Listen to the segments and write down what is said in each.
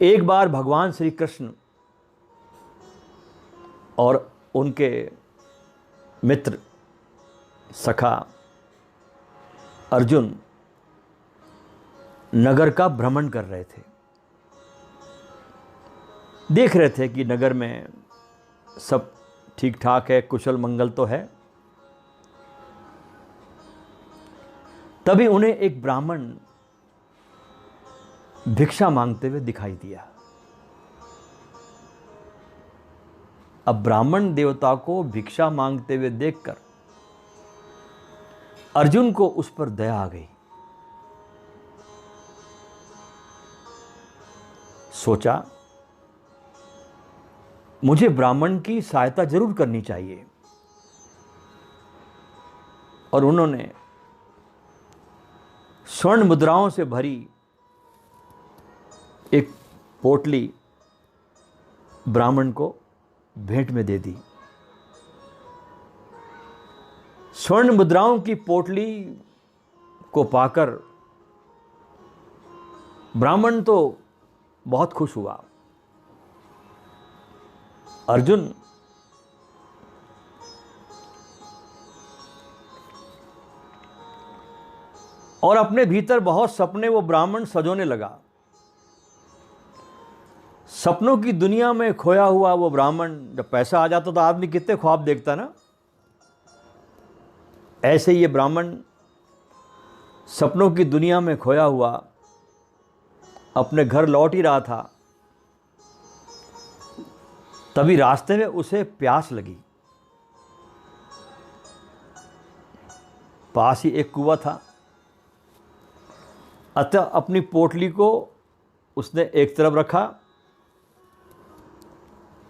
एक बार भगवान श्री कृष्ण और उनके मित्र सखा अर्जुन नगर का भ्रमण कर रहे थे। देख रहे थे कि नगर में सब ठीक ठाक है, कुशल मंगल तो है। तभी उन्हें एक ब्राह्मण भिक्षा मांगते हुए दिखाई दिया। अब ब्राह्मण देवता को भिक्षा मांगते हुए देखकर अर्जुन को उस पर दया आ गई। सोचा मुझे ब्राह्मण की सहायता जरूर करनी चाहिए, और उन्होंने स्वर्ण मुद्राओं से भरी एक पोटली ब्राह्मण को भेंट में दे दी। स्वर्ण मुद्राओं की पोटली को पाकर ब्राह्मण तो बहुत खुश हुआ। अर्जुन और अपने भीतर बहुत सपने वो ब्राह्मण सजोने लगा। सपनों की दुनिया में खोया हुआ वो ब्राह्मण, जब पैसा आ जाता तो आदमी कितने ख्वाब देखता ना, ऐसे ये ब्राह्मण सपनों की दुनिया में खोया हुआ अपने घर लौट ही रहा था। तभी रास्ते में उसे प्यास लगी। पास ही एक कुआं था, अतः अपनी पोटली को उसने एक तरफ रखा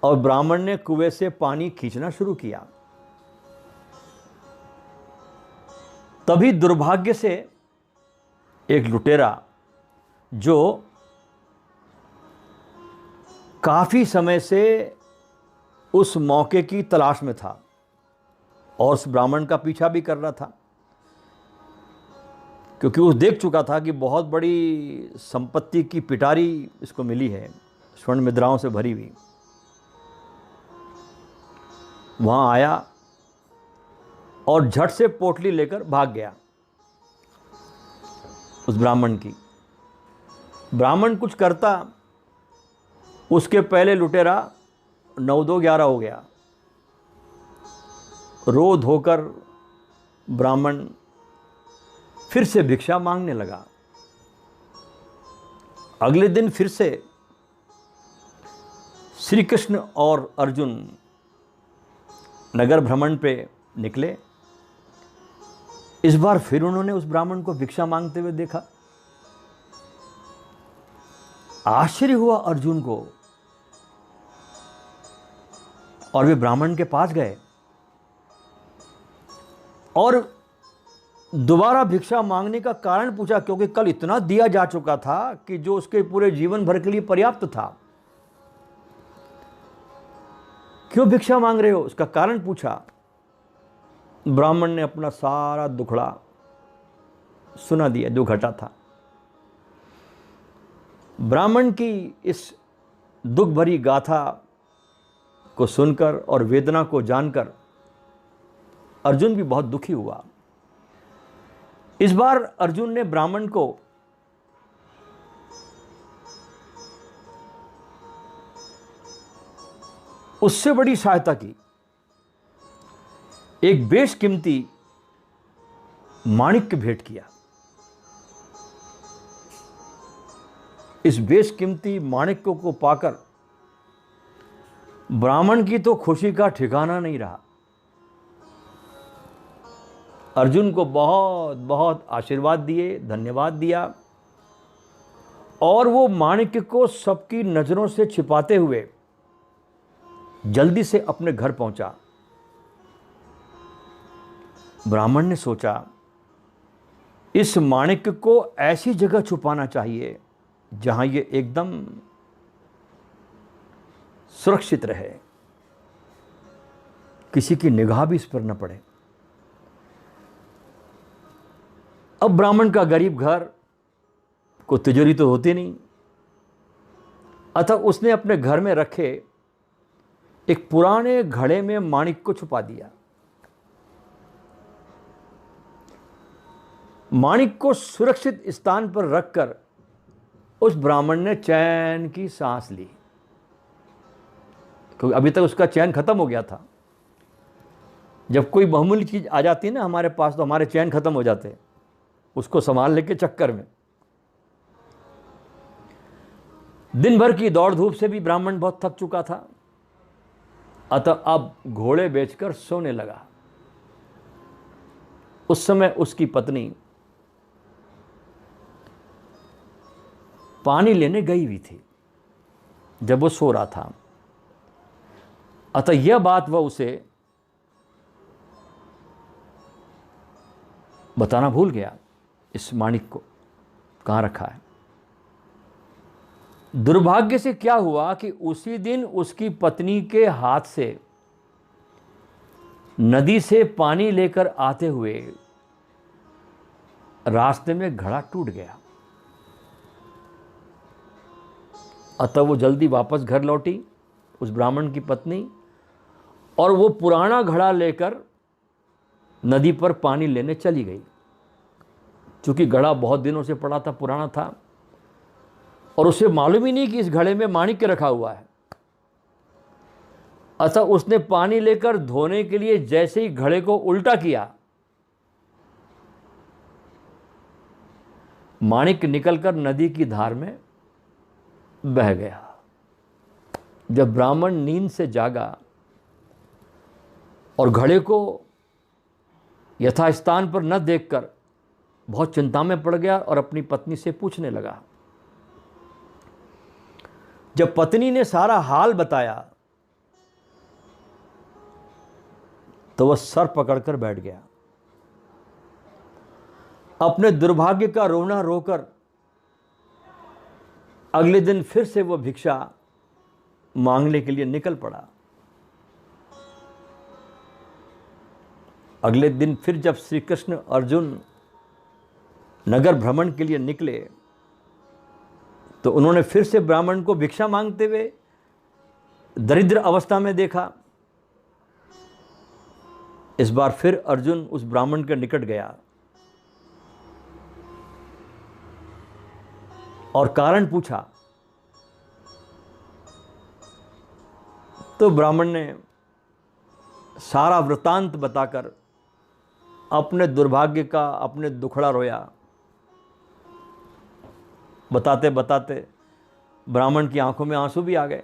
और ब्राह्मण ने कुएं से पानी खींचना शुरू किया। तभी दुर्भाग्य से एक लुटेरा, जो काफी समय से उस मौके की तलाश में था और उस ब्राह्मण का पीछा भी कर रहा था, क्योंकि वो देख चुका था कि बहुत बड़ी संपत्ति की पिटारी इसको मिली है, स्वर्ण मुद्राओं से भरी हुई। वहां आया और झट से पोटली लेकर भाग गया उस ब्राह्मण की। ब्राह्मण कुछ करता, उसके पहले लुटेरा 9-2-11 हो गया। रो धोकर ब्राह्मण फिर से भिक्षा मांगने लगा। अगले दिन फिर से श्री कृष्ण और अर्जुन नगर भ्रमण पे निकले। इस बार फिर उन्होंने उस ब्राह्मण को भिक्षा मांगते हुए देखा। आश्चर्य हुआ अर्जुन को, और वे ब्राह्मण के पास गए और दोबारा भिक्षा मांगने का कारण पूछा, क्योंकि कल इतना दिया जा चुका था कि जो उसके पूरे जीवन भर के लिए पर्याप्त था। क्यों भिक्षा मांग रहे हो, उसका कारण पूछा। ब्राह्मण ने अपना सारा दुखड़ा सुना दिया जो घटा था। ब्राह्मण की इस दुख भरी गाथा को सुनकर और वेदना को जानकर अर्जुन भी बहुत दुखी हुआ। इस बार अर्जुन ने ब्राह्मण को उससे बड़ी सहायता की। एक बेशकीमती माणिक्य भेंट किया। इस बेशकीमती माणिक्य को पाकर ब्राह्मण की तो खुशी का ठिकाना नहीं रहा। अर्जुन को बहुत बहुत आशीर्वाद दिए, धन्यवाद दिया, और वो माणिक्य को सबकी नजरों से छिपाते हुए जल्दी से अपने घर पहुंचा। ब्राह्मण ने सोचा इस माणिक्य को ऐसी जगह छुपाना चाहिए जहां ये एकदम सुरक्षित रहे, किसी की निगाह भी इस पर न पड़े। अब ब्राह्मण का गरीब घर को तिजोरी तो होती नहीं, अतः उसने अपने घर में रखे एक पुराने घड़े में माणिक को छुपा दिया। माणिक को सुरक्षित स्थान पर रखकर उस ब्राह्मण ने चैन की सांस ली, क्योंकि अभी तक उसका चैन खत्म हो गया था। जब कोई बहुमूल्य चीज आ जाती है ना हमारे पास, तो हमारे चैन खत्म हो जाते हैं उसको संभालने के चक्कर में। दिन भर की दौड़ धूप से भी ब्राह्मण बहुत थक चुका था, अतः अब घोड़े बेचकर सोने लगा। उस समय उसकी पत्नी पानी लेने गई हुई थी जब वो सो रहा था, अतः यह बात वह उसे बताना भूल गया, इस माणिक को कहाँ रखा है। दुर्भाग्य से क्या हुआ कि उसी दिन उसकी पत्नी के हाथ से नदी से पानी लेकर आते हुए रास्ते में घड़ा टूट गया। अतः वो जल्दी वापस घर लौटी, उस ब्राह्मण की पत्नी, और वो पुराना घड़ा लेकर नदी पर पानी लेने चली गई। चूंकि घड़ा बहुत दिनों से पड़ा था, पुराना था, और उसे मालूम ही नहीं कि इस घड़े में माणिक रखा हुआ है। अतः उसने पानी लेकर धोने के लिए जैसे ही घड़े को उल्टा किया, माणिक निकलकर नदी की धार में बह गया। जब ब्राह्मण नींद से जागा और घड़े को यथास्थान पर न देखकर बहुत चिंता में पड़ गया और अपनी पत्नी से पूछने लगा। जब पत्नी ने सारा हाल बताया तो वह सर पकड़कर बैठ गया। अपने दुर्भाग्य का रोना रोकर अगले दिन फिर से वह भिक्षा मांगने के लिए निकल पड़ा। अगले दिन फिर जब श्री कृष्ण अर्जुन नगर भ्रमण के लिए निकले तो उन्होंने फिर से ब्राह्मण को भिक्षा मांगते हुए दरिद्र अवस्था में देखा। इस बार फिर अर्जुन उस ब्राह्मण के निकट गया और कारण पूछा, तो ब्राह्मण ने सारा वृतांत बताकर अपने दुर्भाग्य का, अपने दुखड़ा रोया। बताते बताते ब्राह्मण की आंखों में आंसू भी आ गए।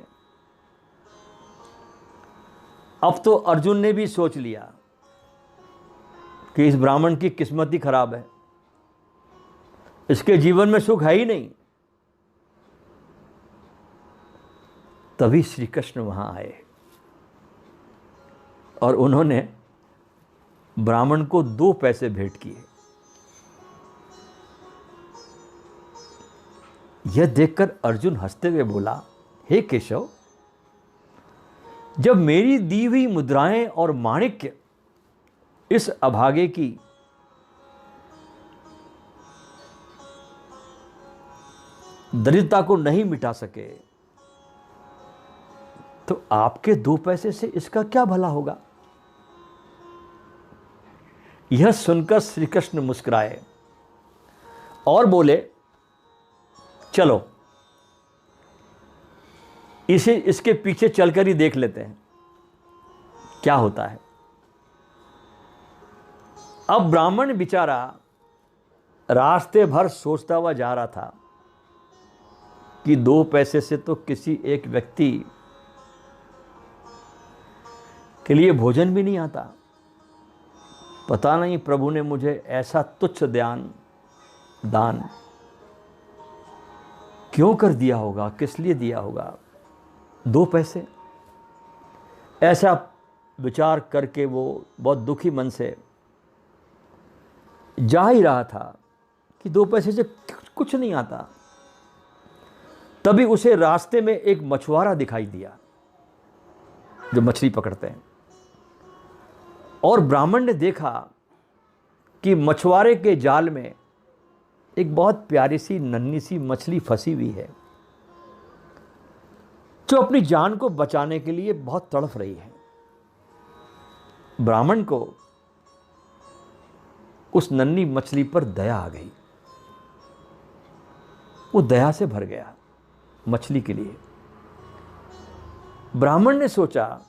अब तो अर्जुन ने भी सोच लिया कि इस ब्राह्मण की किस्मत ही खराब है, इसके जीवन में सुख है ही नहीं। तभी श्री कृष्ण वहां आए और उन्होंने ब्राह्मण को 2 पैसे भेंट किए। यह देखकर अर्जुन हंसते हुए बोला, हे केशव, जब मेरी दी हुई मुद्राएं और माणिक्य इस अभागे की दरिद्रता को नहीं मिटा सके, तो आपके 2 पैसे से इसका क्या भला होगा। यह सुनकर श्री कृष्ण मुस्कुराए और बोले, चलो इसके पीछे चलकर ही देख लेते हैं क्या होता है। अब ब्राह्मण बेचारा रास्ते भर सोचता हुआ जा रहा था कि 2 पैसे से तो किसी एक व्यक्ति के लिए भोजन भी नहीं आता। पता नहीं प्रभु ने मुझे ऐसा तुच्छ दान क्यों कर दिया होगा, किस लिए दिया होगा। 2 पैसे, ऐसा विचार करके वो बहुत दुखी मन से जा ही रहा था कि 2 पैसे से कुछ नहीं आता। तभी उसे रास्ते में एक मछुआरा दिखाई दिया जो मछली पकड़ते हैं, और ब्राह्मण ने देखा कि मछुआरे के जाल में एक बहुत प्यारी सी नन्ही सी मछली फंसी हुई है। जो अपनी जान को बचाने के लिए बहुत तड़फ रही है। ब्राह्मण को उस नन्ही मछली पर दया आ गई। वो दया से भर गया मछली के लिए। ब्राह्मण ने सोचा,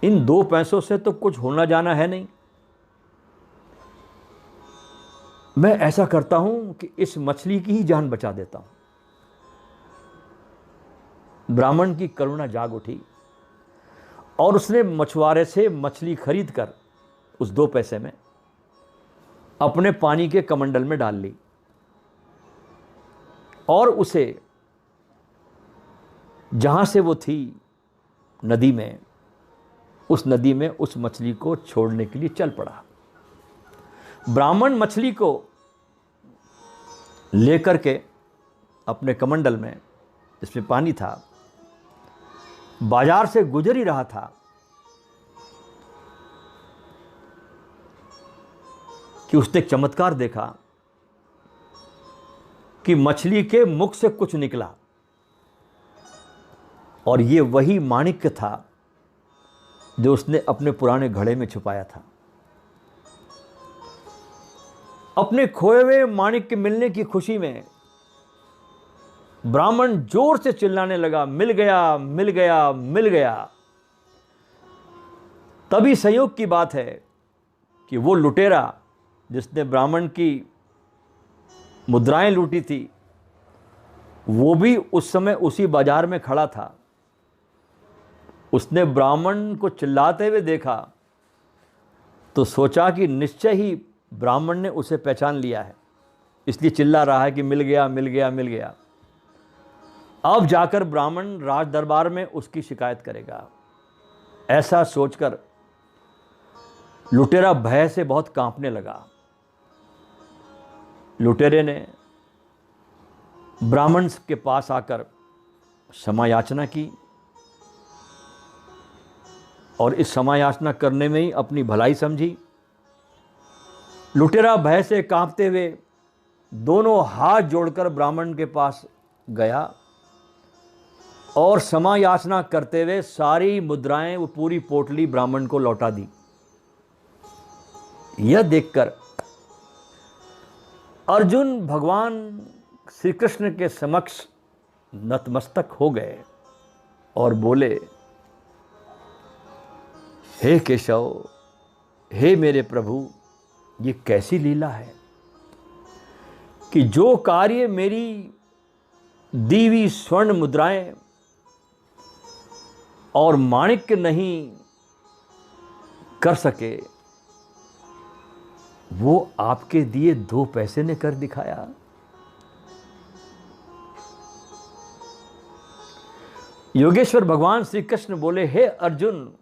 इन 2 पैसों से तो कुछ होना जाना है नहीं, मैं ऐसा करता हूं कि इस मछली की ही जान बचा देता हूं। ब्राह्मण की करुणा जाग उठी और उसने मछुआरे से मछली खरीद कर उस 2 पैसे में अपने पानी के कमंडल में डाल ली और उसे जहां से वो थी नदी में, उस नदी में उस मछली को छोड़ने के लिए चल पड़ा। ब्राह्मण मछली को लेकर के अपने कमंडल में, जिसमें पानी था, बाजार से गुजर ही रहा था कि उसने एक चमत्कार देखा कि मछली के मुख से कुछ निकला और ये वही माणिक्य था जो उसने अपने पुराने घड़े में छुपाया था। अपने खोए हुए माणिक्य मिलने की खुशी में ब्राह्मण जोर से चिल्लाने लगा, मिल गया, मिल गया, मिल गया। तभी संयोग की बात है कि वो लुटेरा जिसने ब्राह्मण की मुद्राएं लूटी थी, वो भी उस समय उसी बाजार में खड़ा था। उसने ब्राह्मण को चिल्लाते हुए देखा तो सोचा कि निश्चय ही ब्राह्मण ने उसे पहचान लिया है, इसलिए चिल्ला रहा है कि मिल गया, मिल गया, मिल गया। अब जाकर ब्राह्मण राज दरबार में उसकी शिकायत करेगा। ऐसा सोचकर लुटेरा भय से बहुत कांपने लगा। लुटेरे ने ब्राह्मण के पास आकर क्षमा याचना की और इस क्षमा याचना करने में ही अपनी भलाई समझी। लुटेरा भय से कांपते हुए दोनों हाथ जोड़कर ब्राह्मण के पास गया और क्षमा याचना करते हुए सारी मुद्राएं, वो पूरी पोटली ब्राह्मण को लौटा दी। यह देखकर अर्जुन भगवान श्री कृष्ण के समक्ष नतमस्तक हो गए और बोले, हे केशव, हे मेरे प्रभु, ये कैसी लीला है कि जो कार्य मेरी दीवी स्वर्ण मुद्राएं और माणिक्य नहीं कर सके, वो आपके दिए 2 पैसे ने कर दिखाया। योगेश्वर भगवान श्री कृष्ण बोले, हे अर्जुन,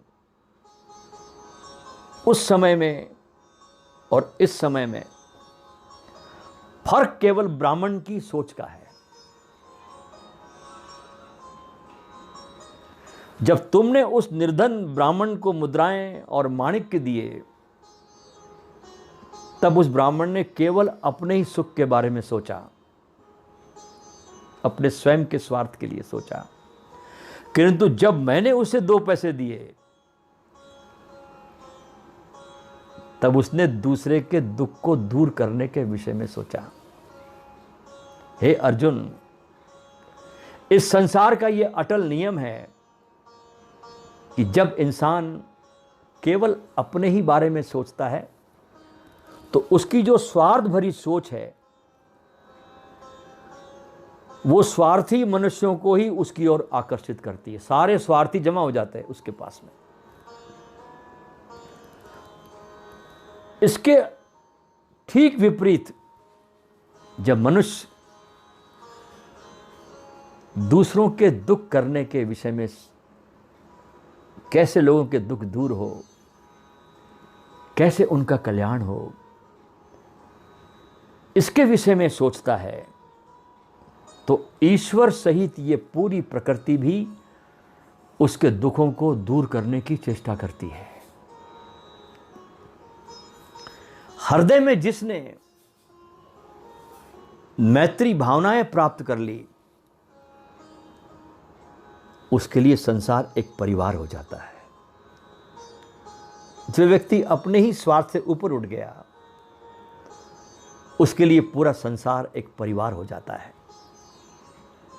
उस समय में और इस समय में फर्क केवल ब्राह्मण की सोच का है। जब तुमने उस निर्धन ब्राह्मण को मुद्राएं और माणिक्य दिए, तब उस ब्राह्मण ने केवल अपने ही सुख के बारे में सोचा, अपने स्वयं के स्वार्थ के लिए सोचा। किंतु जब मैंने उसे 2 पैसे दिए, तब उसने दूसरे के दुख को दूर करने के विषय में सोचा। हे अर्जुन, इस संसार का यह अटल नियम है कि जब इंसान केवल अपने ही बारे में सोचता है तो उसकी जो स्वार्थ भरी सोच है, वो स्वार्थी मनुष्यों को ही उसकी ओर आकर्षित करती है। सारे स्वार्थी जमा हो जाते हैं उसके पास में। इसके ठीक विपरीत, जब मनुष्य दूसरों के दुख करने के विषय में, कैसे लोगों के दुख दूर हो, कैसे उनका कल्याण हो, इसके विषय में सोचता है, तो ईश्वर सहित ये पूरी प्रकृति भी उसके दुखों को दूर करने की चेष्टा करती है। हृदय में जिसने मैत्री भावनाएं प्राप्त कर ली, उसके लिए संसार एक परिवार हो जाता है। जो व्यक्ति अपने ही स्वार्थ से ऊपर उठ गया, उसके लिए पूरा संसार एक परिवार हो जाता है।